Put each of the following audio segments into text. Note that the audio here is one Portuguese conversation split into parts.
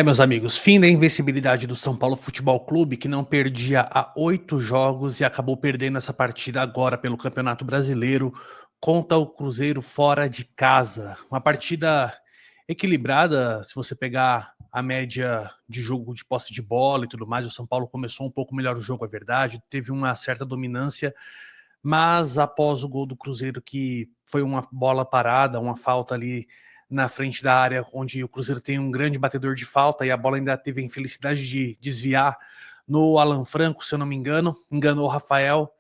Meus amigos, fim da invencibilidade do São Paulo Futebol Clube, que não perdia há 8 jogos e acabou perdendo essa partida agora pelo Campeonato Brasileiro contra o Cruzeiro fora de casa. Uma partida equilibrada, se você pegar a média de jogo de posse de bola e tudo mais. O São Paulo começou um pouco melhor o jogo, é verdade, teve uma certa dominância, mas após o gol do Cruzeiro, que foi uma bola parada, uma falta ali na frente da área, onde o Cruzeiro tem um grande batedor de falta, e a bola ainda teve a infelicidade de desviar no Alan Franco, se eu não me engano, enganou o Rafael,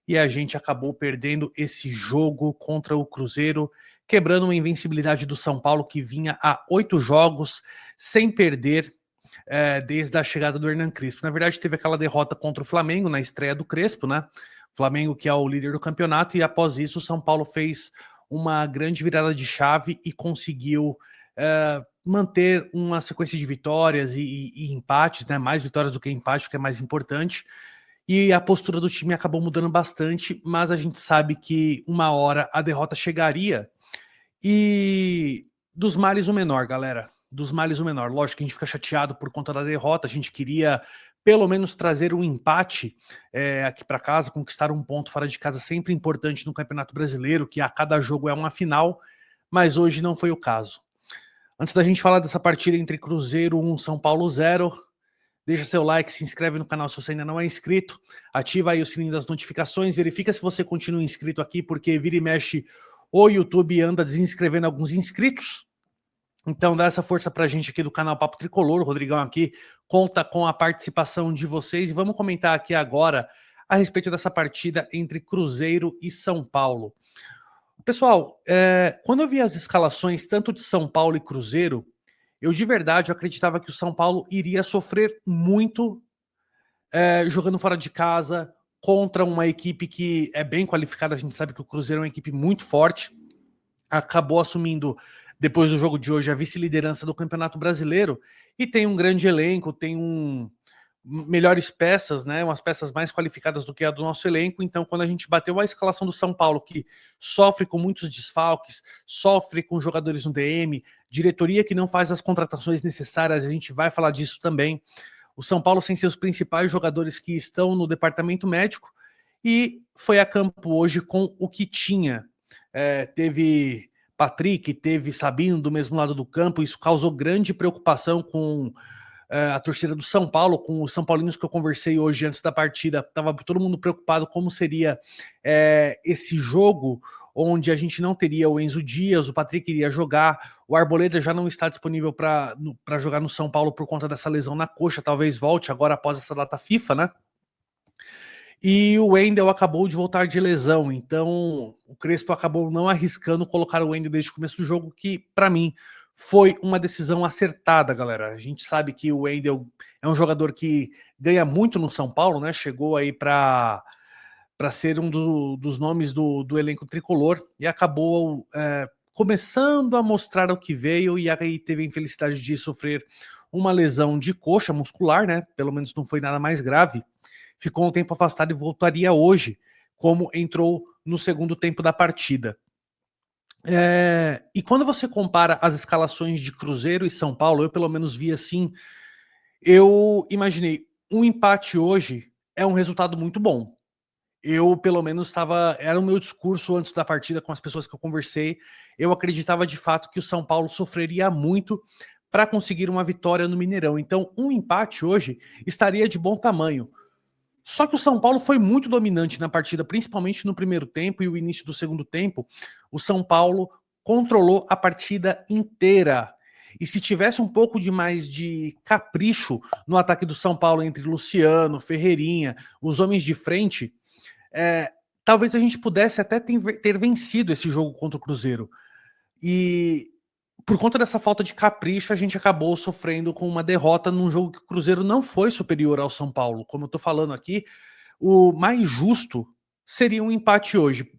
e a gente acabou perdendo esse jogo contra o Cruzeiro, quebrando uma invencibilidade do São Paulo, que vinha há 8 jogos sem perder, desde a chegada do Hernan Crespo. Na verdade, teve aquela derrota contra o Flamengo na estreia do Crespo, né? Flamengo, que é o líder do campeonato, e após isso o São Paulo fez uma grande virada de chave e conseguiu manter uma sequência de vitórias e empates, né? Mais vitórias do que empate, o que é mais importante. E a postura do time acabou mudando bastante, mas a gente sabe que uma hora a derrota chegaria. E dos males o menor, galera. Dos males o menor. Lógico que a gente fica chateado por conta da derrota. A gente queria pelo menos trazer um empate aqui para casa, conquistar um ponto fora de casa, sempre importante no Campeonato Brasileiro, que a cada jogo é uma final, mas hoje não foi o caso. Antes da gente falar dessa partida entre Cruzeiro 1, São Paulo 0, deixa seu like, se inscreve no canal se você ainda não é inscrito, ativa aí o sininho das notificações, verifica se você continua inscrito aqui, porque vira e mexe o YouTube anda desinscrevendo alguns inscritos. Então dá essa força pra gente aqui do canal Papo Tricolor. O Rodrigão aqui conta com a participação de vocês, e vamos comentar aqui agora a respeito dessa partida entre Cruzeiro e São Paulo. Pessoal, quando eu vi as escalações tanto de São Paulo e Cruzeiro, eu de verdade acreditava que o São Paulo iria sofrer muito jogando fora de casa contra uma equipe que é bem qualificada. A gente sabe que o Cruzeiro é uma equipe muito forte, acabou assumindo, depois do jogo de hoje, a vice-liderança do Campeonato Brasileiro, e tem um grande elenco, tem melhores peças, né, umas peças mais qualificadas do que a do nosso elenco. Então, quando a gente bateu a escalação do São Paulo, que sofre com muitos desfalques, sofre com jogadores no DM, diretoria que não faz as contratações necessárias, a gente vai falar disso também. O São Paulo sem seus principais jogadores que estão no departamento médico, e foi a campo hoje com o que tinha. Teve Patrick, teve Sabino do mesmo lado do campo. Isso causou grande preocupação com a torcida do São Paulo, com os São Paulinos que eu conversei hoje antes da partida. Estava todo mundo preocupado como seria esse jogo, onde a gente não teria o Enzo Dias, o Patrick iria jogar, o Arboleda já não está disponível para jogar no São Paulo por conta dessa lesão na coxa, talvez volte agora após essa data FIFA, né? E o Wendel acabou de voltar de lesão, então o Crespo acabou não arriscando colocar o Wendel desde o começo do jogo, que para mim foi uma decisão acertada, galera. A gente sabe que o Wendel é um jogador que ganha muito no São Paulo, né? Chegou aí para ser dos nomes do elenco tricolor, e acabou começando a mostrar o que veio, e aí teve a infelicidade de sofrer uma lesão de coxa muscular, né? Pelo menos não foi nada mais grave. Ficou um tempo afastado e voltaria hoje, como entrou no segundo tempo da partida. E quando você compara as escalações de Cruzeiro e São Paulo, eu pelo menos vi assim, eu imaginei, um empate hoje é um resultado muito bom. Eu pelo menos era o meu discurso antes da partida com as pessoas que eu conversei, eu acreditava de fato que o São Paulo sofreria muito para conseguir uma vitória no Mineirão. Então um empate hoje estaria de bom tamanho. Só que o São Paulo foi muito dominante na partida, principalmente no primeiro tempo e o início do segundo tempo. O São Paulo controlou a partida inteira. E se tivesse um pouco de mais de capricho no ataque do São Paulo, entre Luciano, Ferreirinha, os homens de frente, talvez a gente pudesse até ter vencido esse jogo contra o Cruzeiro. E por conta dessa falta de capricho, a gente acabou sofrendo com uma derrota num jogo que o Cruzeiro não foi superior ao São Paulo. Como eu tô falando aqui, o mais justo seria um empate hoje.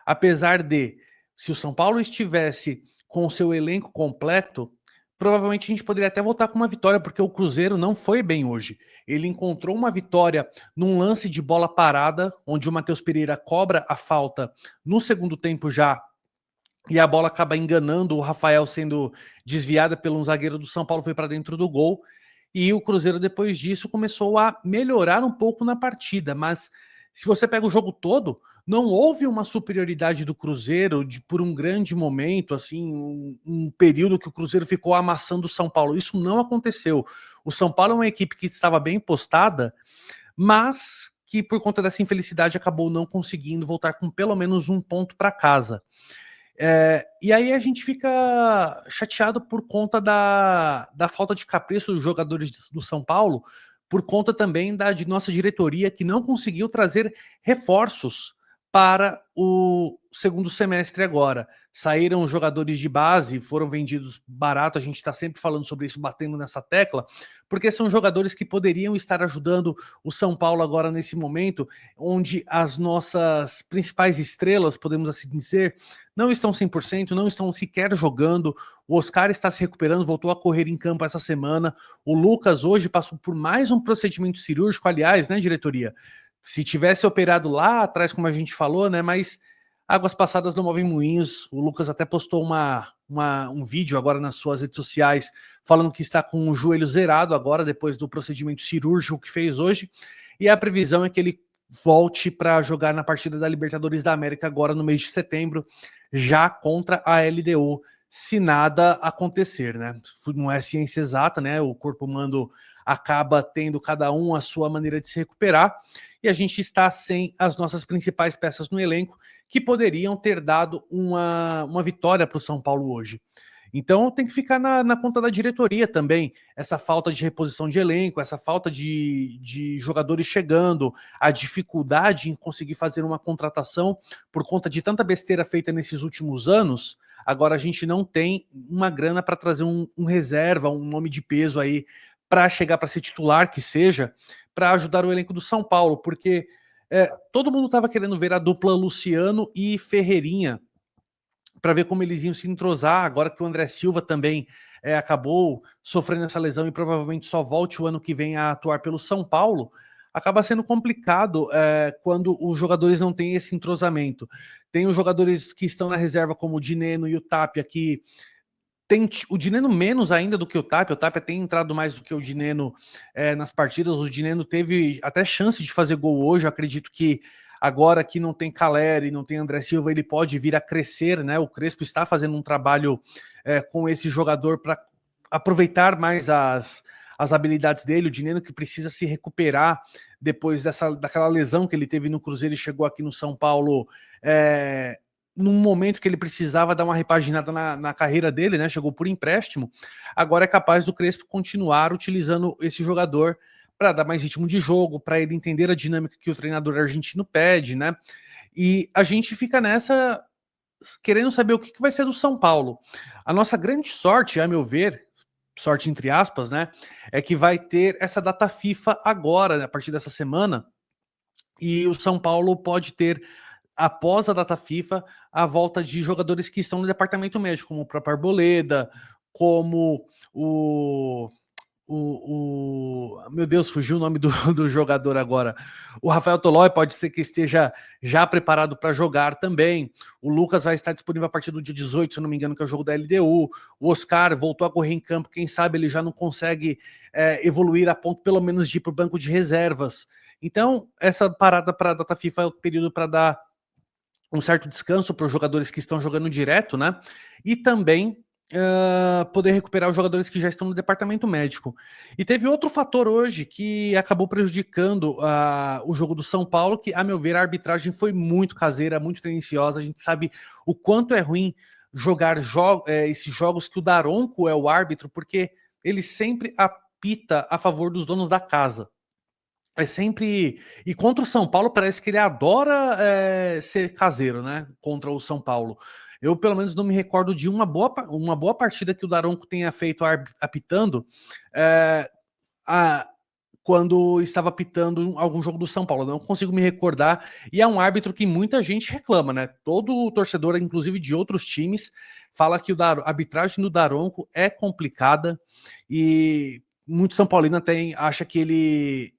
Apesar de, se o São Paulo estivesse com o seu elenco completo, provavelmente a gente poderia até voltar com uma vitória, porque o Cruzeiro não foi bem hoje. Ele encontrou uma vitória num lance de bola parada, onde o Matheus Pereira cobra a falta no segundo tempo já, e a bola acaba enganando o Rafael, sendo desviada pelo um zagueiro do São Paulo, foi para dentro do gol, e o Cruzeiro depois disso começou a melhorar um pouco na partida, mas se você pega o jogo todo, não houve uma superioridade do Cruzeiro por um grande momento, assim, um período que o Cruzeiro ficou amassando o São Paulo. Isso não aconteceu. O São Paulo é uma equipe que estava bem postada, mas que por conta dessa infelicidade acabou não conseguindo voltar com pelo menos um ponto para casa. E aí a gente fica chateado por conta da falta de capricho dos jogadores do São Paulo, por conta também de nossa diretoria que não conseguiu trazer reforços para o segundo semestre agora. Saíram jogadores de base, foram vendidos barato, a gente está sempre falando sobre isso, batendo nessa tecla, porque são jogadores que poderiam estar ajudando o São Paulo agora nesse momento, onde as nossas principais estrelas, podemos assim dizer, não estão 100%, não estão sequer jogando. O Oscar está se recuperando, voltou a correr em campo essa semana. O Lucas hoje passou por mais um procedimento cirúrgico, aliás, né, diretoria? Se tivesse operado lá atrás, como a gente falou, né, mas águas passadas não movem moinhos. O Lucas até postou um vídeo agora nas suas redes sociais falando que está com o joelho zerado agora, depois do procedimento cirúrgico que fez hoje. E a previsão é que ele volte para jogar na partida da Libertadores da América agora no mês de setembro, já contra a LDU, se nada acontecer, né? Não é ciência exata, né? O corpo humano acaba tendo cada um a sua maneira de se recuperar, e a gente está sem as nossas principais peças no elenco, que poderiam ter dado uma vitória para o São Paulo hoje. Então tem que ficar na conta da diretoria também, essa falta de reposição de elenco, essa falta de jogadores chegando, a dificuldade em conseguir fazer uma contratação por conta de tanta besteira feita nesses últimos anos. Agora a gente não tem uma grana para trazer um reserva, um nome de peso aí para chegar para ser titular, que seja, para ajudar o elenco do São Paulo, porque todo mundo estava querendo ver a dupla Luciano e Ferreirinha, para ver como eles iam se entrosar, agora que o André Silva também acabou sofrendo essa lesão e provavelmente só volte o ano que vem a atuar pelo São Paulo. Acaba sendo complicado quando os jogadores não têm esse entrosamento. Tem os jogadores que estão na reserva, como o Dineno e o Tapia, que tem o Dineno menos ainda do que o Tapia tem entrado mais do que o Dineno nas partidas. O Dineno teve até chance de fazer gol hoje. Eu acredito que agora que não tem Caleri, não tem André Silva, ele pode vir a crescer, né? O Crespo está fazendo um trabalho com esse jogador para aproveitar mais as habilidades dele. O Dineno que precisa se recuperar depois daquela lesão que ele teve no Cruzeiro e chegou aqui no São Paulo num momento que ele precisava dar uma repaginada na carreira dele, né? Chegou por empréstimo. Agora é capaz do Crespo continuar utilizando esse jogador para dar mais ritmo de jogo, para ele entender a dinâmica que o treinador argentino pede, né? E a gente fica nessa querendo saber o que vai ser do São Paulo. A nossa grande sorte, a meu ver, sorte entre aspas, né, é que vai ter essa data FIFA agora, né, a partir dessa semana, e o São Paulo pode ter, após a data FIFA, a volta de jogadores que estão no departamento médico, como o próprio Arboleda, como meu Deus, fugiu o nome do jogador agora. O Rafael Tolói pode ser que esteja já preparado para jogar também. O Lucas vai estar disponível a partir do dia 18, se eu não me engano, que é o jogo da LDU. O Oscar voltou a correr em campo, quem sabe ele já não consegue evoluir a ponto, pelo menos, de ir para o banco de reservas. Então, essa parada para a data FIFA é o período para dar um certo descanso para os jogadores que estão jogando direto, né? E também poder recuperar os jogadores que já estão no departamento médico. E teve outro fator hoje que acabou prejudicando o jogo do São Paulo, que, a meu ver, a arbitragem foi muito caseira, muito tendenciosa. A gente sabe o quanto é ruim jogar esses jogos que o Daronco é o árbitro, porque ele sempre apita a favor dos donos da casa. É sempre. E contra o São Paulo, parece que ele adora ser caseiro, né? Contra o São Paulo. Eu, pelo menos, não me recordo de uma boa partida que o Daronco tenha feito apitando é, a, quando estava apitando algum jogo do São Paulo. Não consigo me recordar. E é um árbitro que muita gente reclama, né? Todo torcedor, inclusive de outros times, fala que a arbitragem do Daronco é complicada e muito São Paulino até acha que ele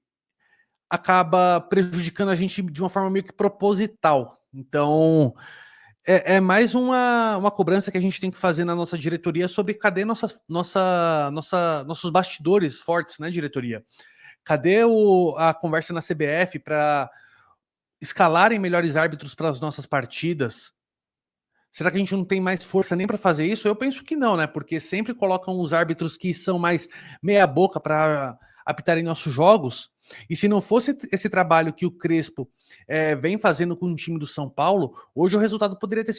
acaba prejudicando a gente de uma forma meio que proposital. Então, É mais uma cobrança que a gente tem que fazer na nossa diretoria sobre cadê nossos bastidores fortes, né, diretoria? Cadê a conversa na CBF para escalarem melhores árbitros para as nossas partidas? Será que a gente não tem mais força nem para fazer isso? Eu penso que não, né? Porque sempre colocam os árbitros que são mais meia boca para apitarem nossos jogos. E se não fosse esse trabalho que o Crespo vem fazendo com o time do São Paulo, hoje o resultado poderia ter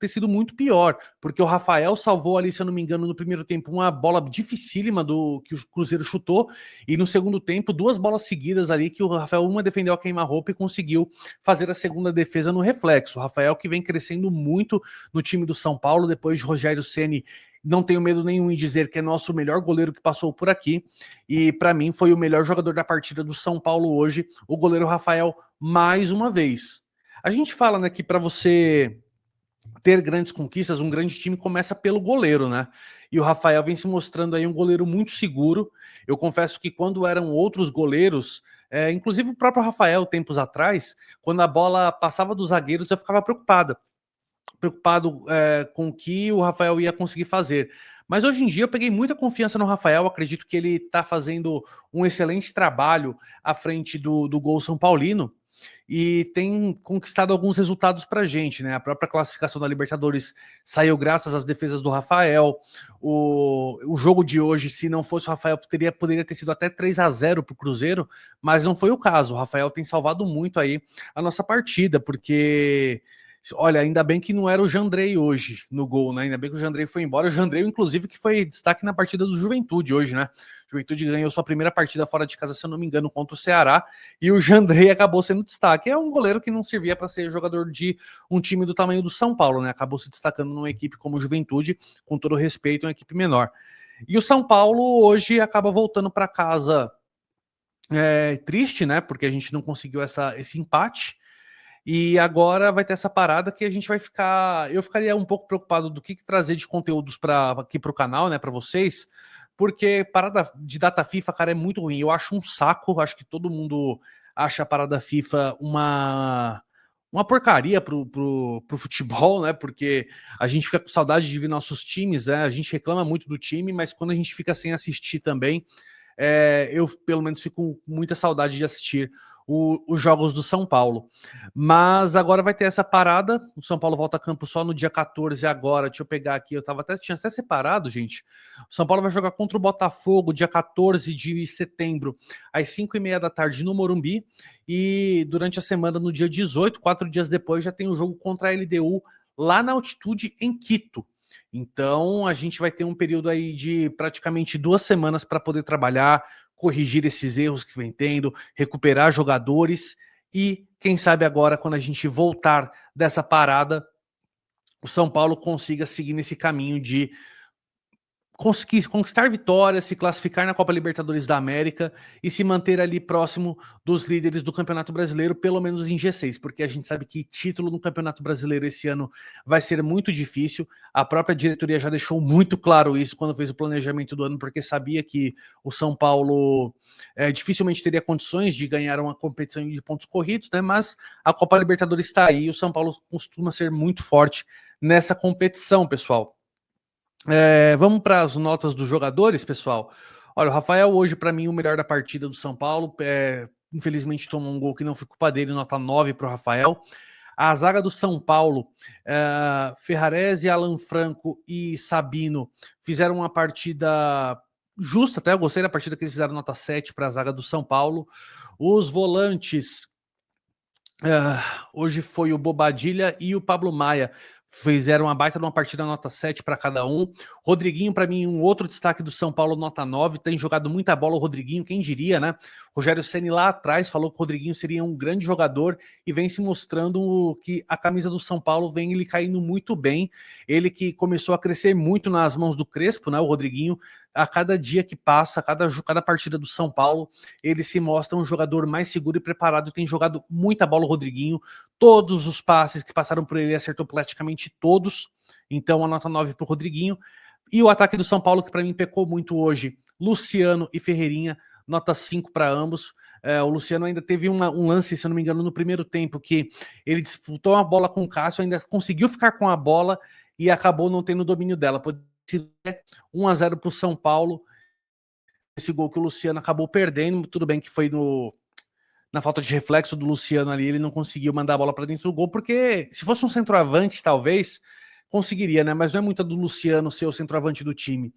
sido muito pior, porque o Rafael salvou ali, se eu não me engano, no primeiro tempo, uma bola dificílima que o Cruzeiro chutou, e no segundo tempo, duas bolas seguidas ali, que o Rafael, uma defendeu a queima-roupa e conseguiu fazer a segunda defesa no reflexo. O Rafael que vem crescendo muito no time do São Paulo, depois de Rogério Ceni, não tenho medo nenhum em dizer que é nosso melhor goleiro que passou por aqui, e para mim foi o melhor jogador da partida do São Paulo hoje, o goleiro Rafael, mais uma vez. A gente fala, né, que para você ter grandes conquistas, um grande time começa pelo goleiro, né? E o Rafael vem se mostrando aí um goleiro muito seguro. Eu confesso que quando eram outros goleiros, inclusive o próprio Rafael, tempos atrás, quando a bola passava dos zagueiros, eu ficava preocupado com o que o Rafael ia conseguir fazer. Mas hoje em dia eu peguei muita confiança no Rafael, acredito que ele está fazendo um excelente trabalho à frente do gol São Paulino e tem conquistado alguns resultados para a gente, né? A própria classificação da Libertadores saiu graças às defesas do Rafael. O jogo de hoje, se não fosse o Rafael, poderia ter sido até 3-0 para o Cruzeiro, mas não foi o caso. O Rafael tem salvado muito aí a nossa partida, porque olha, ainda bem que não era o Jandrei hoje no gol, né? Ainda bem que o Jandrei foi embora. O Jandrei, inclusive, que foi destaque na partida do Juventude hoje, né? O Juventude ganhou sua primeira partida fora de casa, se eu não me engano, contra o Ceará, e o Jandrei acabou sendo destaque. É um goleiro que não servia para ser jogador de um time do tamanho do São Paulo, né? Acabou se destacando numa equipe como o Juventude, com todo respeito, uma equipe menor. E o São Paulo hoje acaba voltando para casa triste, né? Porque a gente não conseguiu esse empate. E agora vai ter essa parada que a gente vai ficar. Eu ficaria um pouco preocupado do que trazer de conteúdos aqui para o canal, né, para vocês, porque parada de data FIFA, cara, é muito ruim. Eu acho um saco, acho que todo mundo acha a parada FIFA uma porcaria pro futebol, né? Porque a gente fica com saudade de ver nossos times, né? A gente reclama muito do time, mas quando a gente fica sem assistir também, eu pelo menos fico com muita saudade de assistir os jogos do São Paulo. Mas agora vai ter essa parada. O São Paulo volta a campo só no dia 14 agora. Deixa eu pegar aqui, tinha até separado, gente. O São Paulo vai jogar contra o Botafogo dia 14 de setembro, às 5h30 da tarde no Morumbi. E durante a semana, no dia 18, 4 dias depois, já tem o jogo contra a LDU lá na altitude em Quito. Então a gente vai ter um período aí de praticamente 2 semanas para poder trabalhar, corrigir esses erros que vem tendo, recuperar jogadores e quem sabe agora, quando a gente voltar dessa parada, o São Paulo consiga seguir nesse caminho de conquistar vitórias, se classificar na Copa Libertadores da América e se manter ali próximo dos líderes do Campeonato Brasileiro, pelo menos em G6, porque a gente sabe que título no Campeonato Brasileiro esse ano vai ser muito difícil. A própria diretoria já deixou muito claro isso quando fez o planejamento do ano, porque sabia que o São Paulo dificilmente teria condições de ganhar uma competição de pontos corridos, né? Mas a Copa Libertadores está aí e o São Paulo costuma ser muito forte nessa competição, pessoal. Vamos para as notas dos jogadores, pessoal. Olha, o Rafael hoje, para mim, o melhor da partida do São Paulo. Infelizmente tomou um gol que não foi culpa dele, nota 9 para o Rafael. A zaga do São Paulo, Ferrarese, Alan Franco e Sabino fizeram uma partida justa, até eu gostei da partida que eles fizeram, nota 7 para a zaga do São Paulo. Os volantes, hoje foi o Bobadilha e o Pablo Maia. Fizeram uma baita de uma partida, nota 7 para cada um. Rodriguinho, para mim, um outro destaque do São Paulo, nota 9. Tem jogado muita bola o Rodriguinho, quem diria, né? Rogério Ceni lá atrás falou que o Rodriguinho seria um grande jogador e vem se mostrando que a camisa do São Paulo vem ele caindo muito bem. Ele que começou a crescer muito nas mãos do Crespo, né? O Rodriguinho, a cada dia que passa, cada partida do São Paulo, ele se mostra um jogador mais seguro e preparado. Tem jogado muita bola o Rodriguinho. Todos os passes que passaram por ele acertou praticamente todos. Então a nota 9 para o Rodriguinho. E o ataque do São Paulo, que para mim pecou muito hoje, Luciano e Ferreirinha, nota 5 para ambos. O Luciano ainda teve um lance, se eu não me engano, no primeiro tempo, que ele disputou a bola com o Cássio, ainda conseguiu ficar com a bola e acabou não tendo o domínio dela. Pode ser 1-0 para o São Paulo. Esse gol que o Luciano acabou perdendo, tudo bem que foi na falta de reflexo do Luciano ali, ele não conseguiu mandar a bola para dentro do gol, porque se fosse um centroavante, talvez conseguiria, né? Mas não é muito do Luciano ser o centroavante do time.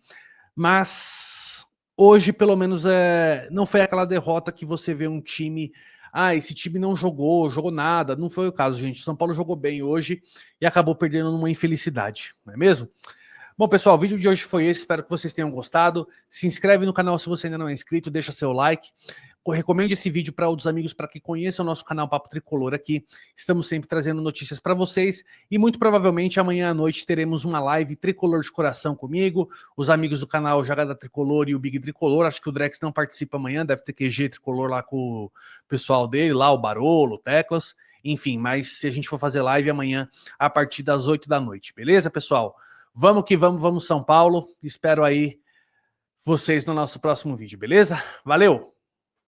Mas hoje, pelo menos, não foi aquela derrota que você vê um time. Esse time não jogou nada. Não foi o caso, gente. O São Paulo jogou bem hoje e acabou perdendo numa infelicidade, não é mesmo? Bom, pessoal, o vídeo de hoje foi esse. Espero que vocês tenham gostado. Se inscreve no canal se você ainda não é inscrito, deixa seu like. Recomende esse vídeo para outros amigos para que conheçam o nosso canal Papo Tricolor aqui. Estamos sempre trazendo notícias para vocês e muito provavelmente amanhã à noite teremos uma live Tricolor de Coração comigo, os amigos do canal Jogada Tricolor e o Big Tricolor. Acho que o Drex não participa amanhã, deve ter QG Tricolor lá com o pessoal dele, lá o Barolo, o Teclas, enfim, mas se a gente for fazer live amanhã a partir das 8 da noite, beleza, pessoal? Vamos que vamos São Paulo. Espero aí vocês no nosso próximo vídeo, beleza? Valeu!